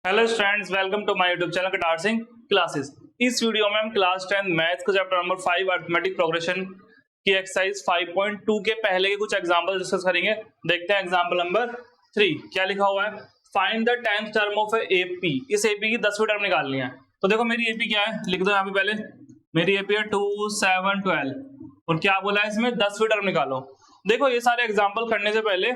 Hello students, welcome to my YouTube channel Katar Singh classes. इस वीडियो में हम क्लास 10 मैथ्स का चैप्टर नंबर 5 अरिथमेटिक प्रोग्रेशन की एक्सरसाइज 5.2 के पहले के कुछ एग्जांपल डिस्कस करेंगे। देखते हैं एग्जांपल नंबर 3 क्या लिखा हुआ है। Find the 10th term of AP. इस एपी की 10वीं टर्म निकालनी है। तो देखो मेरी एपी क्या है, लिख दो यहाँ पे पहले। मेरी एपी है 2, 7, 12 और क्या बोला है इसमें 10वीं टर्म निकालो। देखो ये सारे एग्जाम्पल करने से पहले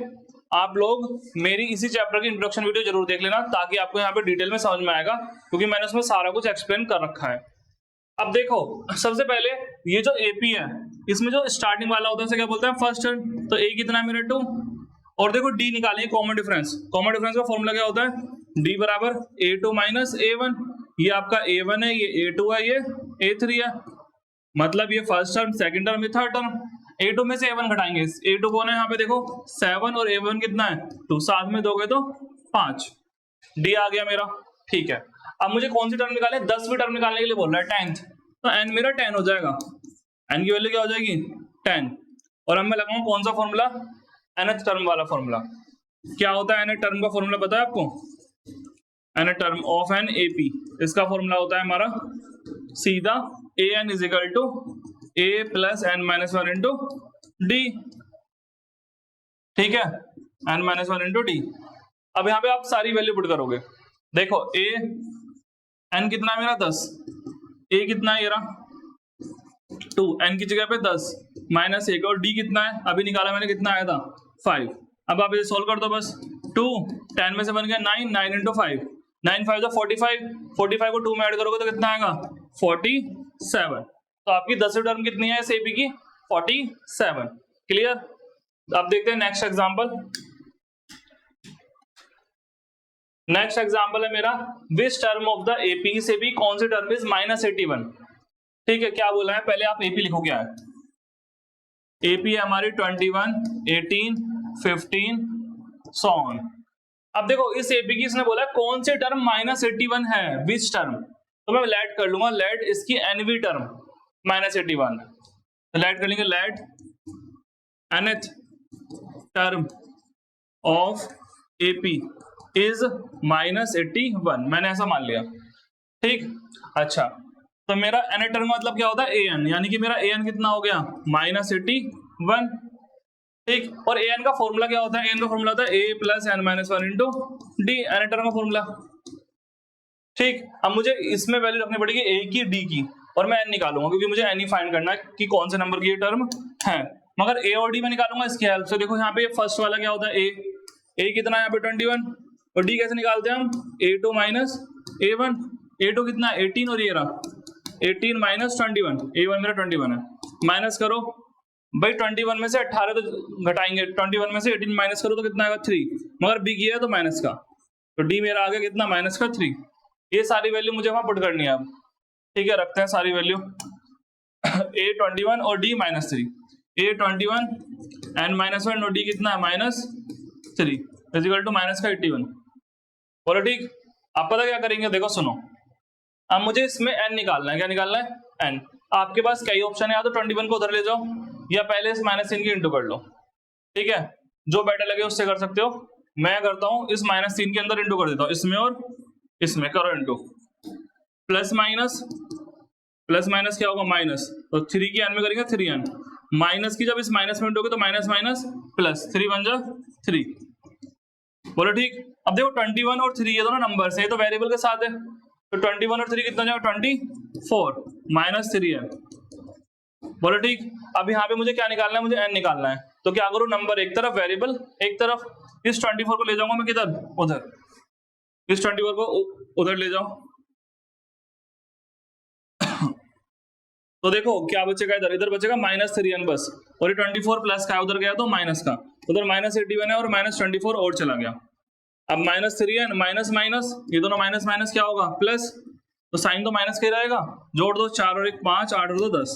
आप लोग मेरी इसी चैप्टर की इंट्रोडक्शन वीडियो जरूर देख लेना, ताकि आपको यहाँ पे डिटेल में समझ में आएगा, क्योंकि मैंने उसमें सारा कुछ एक्सप्लेन कर रखा है। अब देखो सबसे पहले ये जो एपी है, इसमें जो स्टार्टिंग वाला होता है उसे क्या बोलते हैं, फर्स्ट टर्म। तो ए कितना है मेरा 2 और देखो डी निकालिए कॉमन डिफरेंस। कॉमन डिफरेंस का फॉर्मूला क्या होता है, डी बराबर a2 माइनस a1। ये आपका a1 है, ये a2 है, ये a3 है। मतलब ये फर्स्ट टर्म, सेकंड टर्म, ये थर्ड टर्म। a2 में से a1 घटाएंगे। a2 कौन है यहाँ पे देखो 7 और a1 कितना है 2, साथ में दोगे तो 5। डी आ गया मेरा, ठीक है। अब मुझे कौन सी टर्म निकाले, 10वीं टर्म निकालने के लिए बोल रहा है 10th। तो n मेरा 10 हो जाएगा। n की वैल्यू क्या हो जाएगी 10। और अब मैं लगाऊंगा कौन सा फॉर्मूला, nth टर्म वाला फॉर्मूला। क्या होता है nth टर्म का फॉर्मूला पता है आपको, nth term of an AP. इसका फॉर्मूला होता है हमारा सीधा an is equal to a plus n minus 1 into d. ठीक है, n माइनस 1 इंटू डी। अब यहाँ पे आप सारी वैल्यू पुट करोगे। देखो a n कितना है मेरा 10, a कितना है मेरा 2, n की जगह पे 10 माइनस 1 और d कितना है अभी निकाला मैंने, कितना आया था 5। अब आप इसे सोल्व कर दो बस। 2 10 में से बन गया 9, 9 इंटू 5, 9 5 तो 45, 45 को 2 में ऐड करोगे तो कितना आएगा 47। तो आपकी 10वीं टर्म कितनी है इस एपी की 47। क्लियर। अब देखते हैं नेक्स्ट एग्जांपल। नेक्स्ट एग्जांपल है मेरा which term of the AP से भी कौन सी टर्म इज माइनस 81। ठीक है, क्या बोला है, पहले आप एपी लिखो क्या है। एपी है हमारी 21, 18, 15 सो ऑन। अब देखो इस एपी की इसने बोला है कौन सी टर्म माइनस 81 है, विच टर्म। तो मैं लेट कर लूंगा, लेट इसकी एनवी टर्म माइनस 81। तो लेट कर लेंगे, let nth term of AP is minus 81। मैंने ऐसा मान लिया, ठीक। अच्छा, तो मेरा nth टर्म मतलब क्या होता है an, यानी कि मेरा an कितना हो गया माइनस 81। ठीक, और an का फॉर्मूला क्या होता है, an का फॉर्मूला होता है a plus n minus 1 into D, nth term का फॉर्मूला। ठीक, अब मुझे इसमें वैल्यू रखनी पड़ेगी a की, d की, और मैं n निकालूंगा, क्योंकि मुझे n ही फाइंड करना है कि कौन से नंबर की ये टर्म है। मगर a और d में निकालूंगा इसकी हेल्प से। देखो यहाँ पे ये फर्स्ट वाला क्या होता है a कितना है यहाँ पे 21, और d कैसे निकालते हैं हम, a2 माइनस a1। a2 कितना है 18 और ये रहा 18 माइनस 21, a1 मेरा 21 है। माइनस करो भाई, 21 में से 18 तो घटाएंगे, 21 में से 18 माइनस करो तो कितना आएगा 3, मगर b किया है तो माइनस का, तो d मेरा आ गया कितना माइनस का 3। ये सारी वैल्यू मुझे वहां पुट करनी है अब। ठीक है, रखते हैं सारी वैल्यू a 21 और d minus 3, a 21 n minus 1 और d कितना है माइनस 3 इजिकल टू माइनस का 81। बोलो ठीक। आप पता क्या करेंगे, देखो सुनो, अब मुझे इसमें n निकालना है। क्या निकालना है n। आपके पास कई ऑप्शन है, या तो 21 को उधर ले जाओ या पहले इस माइनस की इंटू कर लो। ठीक है, जो बेटर लगे उससे कर सकते हो। मैं करता हूं इस माइनस 3 के अंदर इंटू कर देता हूं, इसमें और इसमें करो into. Plus minus, plus minus क्या होगा माइनस, तो 3 की n में करेंगे 3n, माइनस की जब इस माइनस में इंटू होगी तो माइनस माइनस प्लस, 3 बन जा 3। बोलो ठीक। अब देखो 21 और 3 ये दोनों नंबर है, ये तो वेरिएबल के साथ है, तो 21 और 3 कितना जाएगा 24 माइनस 3n। बोलो ठीक। अब यहाँ पे मुझे क्या निकालना है, मुझे n निकालना है। तो क्या करूँ, नंबर एक तरफ, वेरिएबल एक तरफ। इस 24 को ले जाऊंगा मैं किधर, उधर। इस 24 को उधर ले जाओ तो देखो क्या बचेगा, इधर इधर बचेगा माइनस 3n बस, और ये 24 प्लस का उधर गया तो माइनस का, उधर माइनस 81 है और माइनस 24 और चला गया। अब माइनस 3n माइनस माइनस, ये दोनों माइनस माइनस क्या होगा प्लस, तो साइन तो माइनस का ही रहेगा। जोड़ दो, 4 और 1 5, 8 और 2 10,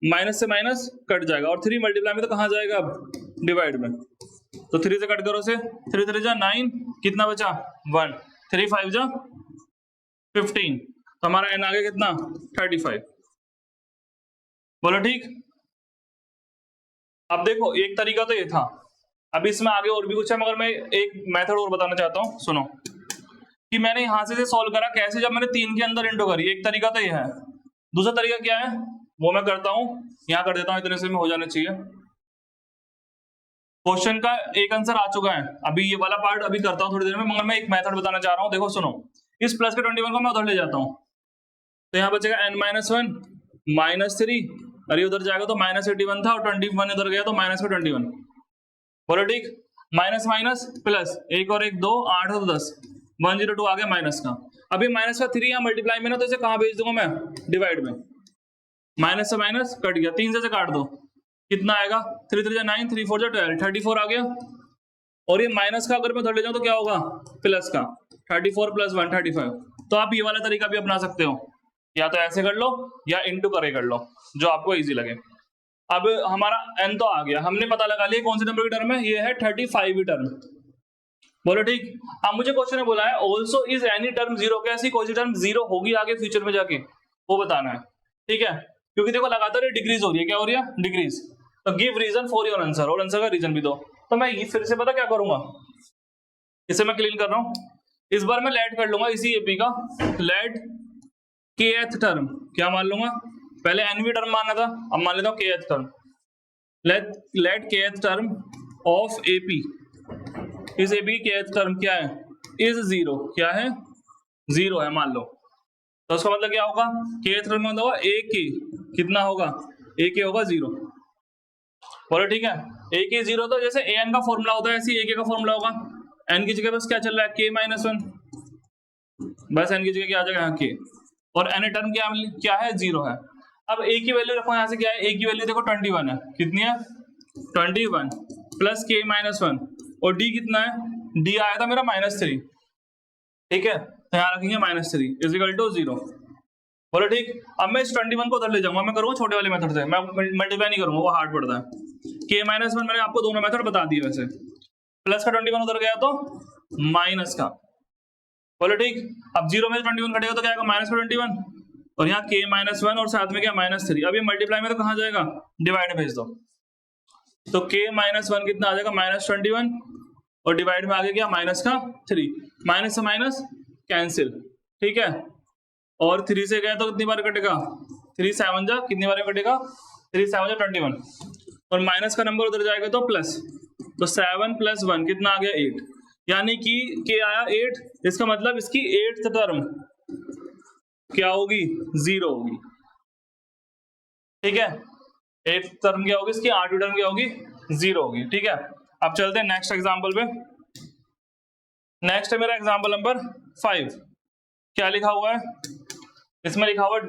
माइनस से माइनस कट जाएगा, और 3 मल्टीप्लाई में तो कहाँ जाएगा अब, डिवाइड में। तो 3 से कट करो से, 3 3 जा 9, कितना बचा 1, 3 5 जा 15, तो हमारा n आ गया कितना 35। बोलो ठीक। अब देखो एक तरीका तो ये था, अब इसमें आगे और भी कुछ है, मगर मैं एक मेथड और बताना चाहता हूं, सुनो। कि मैंने यहां से सॉल्व करा कैसे, जब मैंने 3 के अंदर इंटू करी। एक तरीका तो यह है, दूसरा तरीका क्या है वो मैं करता हूं, यहां कर देता हूं, इतने से में हो जाना चाहिए। क्वेश्चन का एक आंसर आ चुका है, अभी ये वाला पार्ट अभी करता हूं थोड़ी देर में, मगर मैं एक मेथड बताना चाह रहा हूं। देखो सुनो, इस प्लस के 21 को मैं उधर ले जाता हूं, तो यहाँ बचेगा n-1 -3, अरे उधर जाएगा तो -81 था, और 21 उधर गया तो -21। बोलो ठीक, माइनस माइनस प्लस, एक और एक 2, 8 और 10, 102 आ गया माइनस का। अभी माइनस का 3 यहाँ मल्टीप्लाई में ना, तो इसे कहाँ भेज दूंगा मैं, डिवाइड में। माइनस से माइनस कट गया, 3 से काट दो, कितना आएगा, 3 3 9, 3 4 12, 34 आ गया। और ये माइनस का अगर मैं उधर ले जाऊं तो क्या होगा, प्लस का, 34 + 1 35। तो आप ये वाला तरीका भी अपना सकते हो, या तो ऐसे कर लो या इंटू करे कर लो, जो आपको इजी लगे। अब हमारा n तो आ गया, हमने पता लगा लिया कौन से नंबर की टर्म है, ये है 35वीं टर्म। बोलो ठीक। अब मुझे क्वेश्चन में बोला है also is any term zero, कैसी कोई सी टर्म जीरो होगी आगे फ्यूचर में जाके, वो बताना है। ठीक है, क्योंकि देखो लगातार ये डिक्रीज हो रही है, क्या हो रही है, डिक्रीज। तो give reason for your answer, और आंसर का रीजन भी दो। तो मैं ये फिर से पता क्या करूंगा, इसे मैं क्लीन कर रहा हूं, इस बार मैं लेट कर लूंगा इसी एपी का, लेट kth टर्म, क्या मान लूंगा, पहले nवीं टर्म मानना था, अब मान लेता हूं kth term. Let kth term of AP, इस एपी की kth टर्म क्या है, इज जीरो, क्या है, जीरो है मान लो। तो उसका मतलब क्या होगा, kth टर्म में होगा a k, कितना होगा, a k होगा 0। बोलो ठीक है, a k 0, तो जैसे an का फॉर्मूला होता है ऐसे a k का फॉर्मूला होगा। n की जगह बस क्या चल रहा है, k-1, बस n की जगह क्या आ जाएगा यहाँ k, और n टर्म क्या है, 0 है। अब a की वैल्यू रखो यहाँ से, क्या है, a की वैल्यू देखो 21 है, कितनी है, 21 प्लस k-1, और d कितना है, d आया था मेरा -3, ठीक है, तो यहाँ रखेंगे -3 = 0। बोलो ठीक। अब मैं इस 21 को उधर ले जाऊंगा, मैं करूंगा छोटे वाले मेथड से, मैं मल्टीप्लाई नहीं करूंगा, वो हार्ड पड़ता है। k-1 मैंने आपको दोनों मेथड बता दिए वैसे, प्लस का 21 उधर गया तो माइनस का। बोलो ठीक। अब 0 में 21 कटेगा तो क्या आएगा, -21, और यहाँ k-1 और साथ में क्या -3। अब ये मल्टीप्लाई में तो कहाँ जाएगा, डिवाइड भेज दो, तो k-1 कितना आ जाएगा, -21, और डिवाइड में आगे क्या, -3, माइनस से माइनस कैंसिल, ठीक है, और 3 से गया तो कितनी बार कटेगा, 3 7 जा, कितनी बार कटेगा, 3 7 जा 21, और माइनस का नंबर उधर जाएगा तो प्लस, तो 7 + 1 कितना आ गया, 8, यानी कि k आया 8, इसका मतलब इसकी 8th टर्म क्या होगी, 0 होगी। ठीक है, 8th टर्म क्या होगी इसकी, 8वीं टर्म क्या होगी, 0 होगी। ठीक है, अब चलते हैं नेक्स्ट एग्जांपल पे। नेक्स्ट है मेरा एग्जांपल नंबर 5। क्या लिखा हुआ है इसमें, लिखा हुआ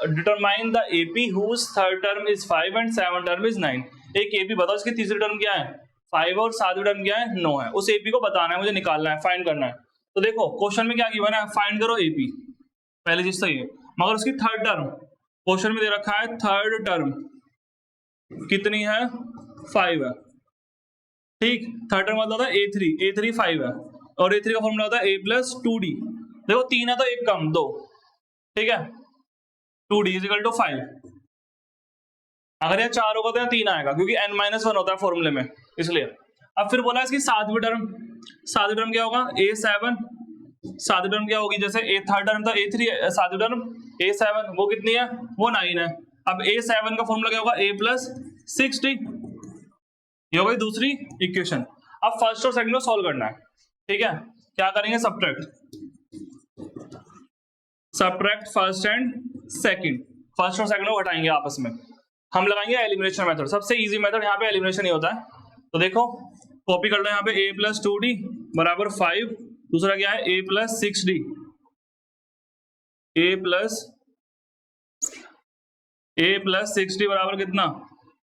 determine the AP whose third term is 5 and 7th term is 9। एक एपी बताओ इसकी तीसरी टर्म क्या है, 5 और 7वीं टर्म क्या है, 9 है। उस एपी को बताना है, मुझे निकालना है, फाइंड करना है। तो देखो क्वेश्चन में क्या गिवन है, फाइंड करो एपी, पहली चीज तो ये, मगर उसकी थर्ड टर्म क्वेश्चन में दे रखा है, थर्ड टर्म कितनी है, 5 है। ठीक, थर्ड टर्म मतलब A3 5 है, और A3 का फॉर्मूला होता है A + 2D। देखो 3 है तो एक कम 2, ठीक है, 2D = 5। अगर यह 4 होगा तो यहाँ 3 आएगा, क्योंकि n-1 होता है फॉर्मूले में, इसलिए। अब फिर बोला इसकी सातवीं टर्म क्या होगा, A7, सातवीं टर्म क्या होगी, जैसे थर्ड टर्म था A3, सातवीं टर्म A7, वो कितनी है, वो 9 है। अब A7 का फॉर्मूला क्या होगा, A + 6D, ये हो गई दूसरी इक्वेशन। अब फर्स्ट और सेकंड को सॉल्व करना है। ठीक है, क्या करेंगे, subtract first and second, first और सेकंड को घटाएंगे आपस में, हम लगाएंगे एलिमिनेशन मेथड। सबसे इजी मेथड यहाँ पे एलिमिनेशन ही होता है। तो देखो कॉपी कर लो, यहाँ पे A + 2D = 5, दूसरा क्या है A + 6D, A + 6D बराबर कितना,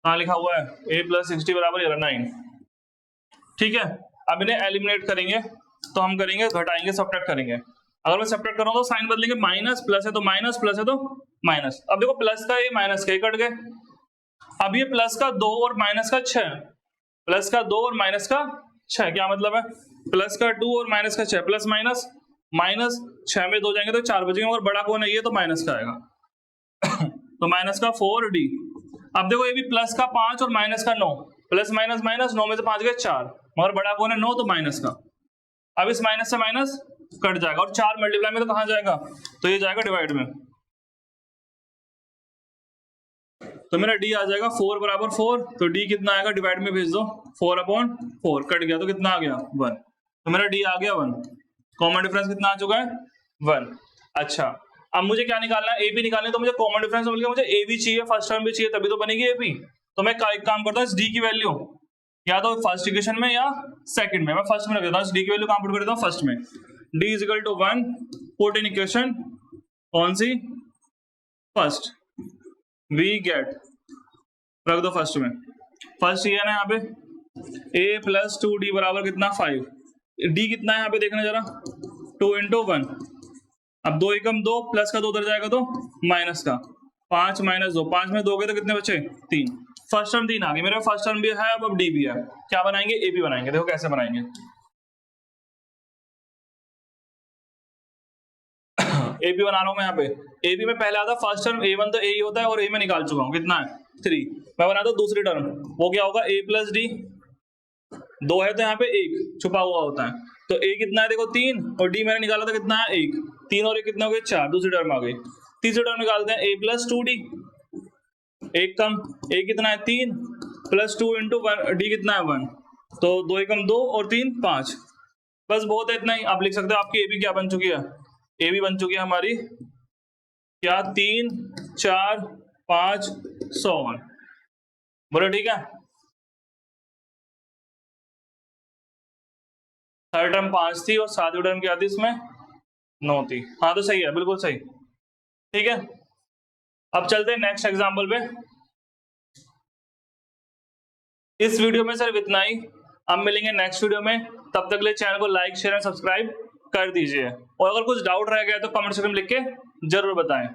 कहाँ लिखा हुआ है, A + 6D = 9। ठीक है, अब इन्हें एलिमिनेट करेंगे, तो हम करेंगे घटाएंगे, सब्ट्रैक्ट करेंगे। अगर मैं सब्ट्रैक्ट करूँ तो साइन बदलेंगे, माइनस प्लस है तो माइनस, प्लस है तो माइनस। अब देखो प्लस का ये माइनस के कट गए, अब ये प्लस का 2 और माइनस का 6, प्लस का 2 और माइनस का 6, क्या मतलब है, प्लस का 2 और माइनस का 6, प्लस माइनस माइनस, 6 में 2 जाएंगे तो 4 बचेंगे, और बड़ा कौन है ये, तो माइनस का आएगा तो माइनस का 4D। अब देखो ये भी प्लस का 5 और माइनस का 9, प्लस माइनस माइनस, 9 में से 5 गए 4, मगर बड़ा कौन है 9, तो माइनस का। अब इस माइनस से माइनस कट जाएगा और 4 मल्टीप्लाई में तो कहां जाएगा, तो ये जाएगा डिवाइड में, तो मेरा d आ जाएगा 4 बराबर 4, तो d कितना आएगा डिवाइड में भेज दो, 4/4 कट गया तो कितना आ गया 1, तो मेरा d आ गया 1। कॉमन डिफरेंस कितना आ चुका है 1। अच्छा अब मुझे क्या निकालना है, AP निकालना है, तो मुझे कॉमन डिफरेंस मिल गया, मुझे A भी चाहिए, फर्स्ट टर्म भी चाहिए, तभी तो बनेगी AP। तो मैं एक काम करता हूँ, इस d की वैल्यू या तो फर्स्ट इक्वेशन में या सेकंड में, मैं फर्स्ट में रख देता हूँ, इस d की वैल्यू कहां पुट कर देता हूँ फर्स्ट में, d is equal to 1 put in equation कौन सी फर्स्ट, वी गेट रख दो फर्स्ट में, फर्स्ट ये है ना यहाँ पे a प्लस 2d बराबर कितना 5, d कितना है यहाँ पे देखना जरा 2 इंटू 1, अब 2 एकम 2 प्लस का 2 उधर जाएगा तो माइनस का 5 माइनस 2, 5 में 2 गए तो कितने बचे 3, फर्स्ट टर्म 3 आ गई मेरे, फर्स्ट टर्म भी है अब d भी है, क्या बनाएंगे AP बनाएंगे, देखो कैसे बनाएंगे AP बना रहा हूं मैं यहाँ पे, AP में पहले आता फर्स्ट टर्म A1 तो A ही होता है और A में निकाल चुका हूँ कितना है 3, मैं बनाता हूँ दूसरी टर्म, वो क्या होगा A प्लस D, 2 है तो यहाँ पे 1 छुपा हुआ होता है, तो A कितना है देखो 3 और D मैंने निकाला था कितना है 1, 3 और 1 कितना हो गया 4, दूसरी टर्म आ गई, तीसरी टर्म निकालते हैं A plus 2D, 1 come A कितना है 3 प्लस 2 इंटू D कितना है 1, तो 2 एकम 2 और 3 5, बस बहुत है इतना ही। आप लिख सकते हो आपकी AB क्या बन चुकी है, AB बन चुकी है हमारी क्या 3 4 5 100, बोलो ठीक है। थर्ड टर्म 5 थी और सातवीं टर्म क्या थी इसमें 9 थी, हाँ तो सही है बिल्कुल सही, ठीक है। अब चलते हैं नेक्स्ट एग्जाम्पल पे। इस वीडियो में सिर्फ इतना ही, अब मिलेंगे नेक्स्ट वीडियो में, तब तक के लिए चैनल को लाइक शेयर एंड सब्सक्राइब कर दीजिए, और अगर कुछ डाउट रह गया तो कमेंट सेक्शन में लिख के जरूर बताएं।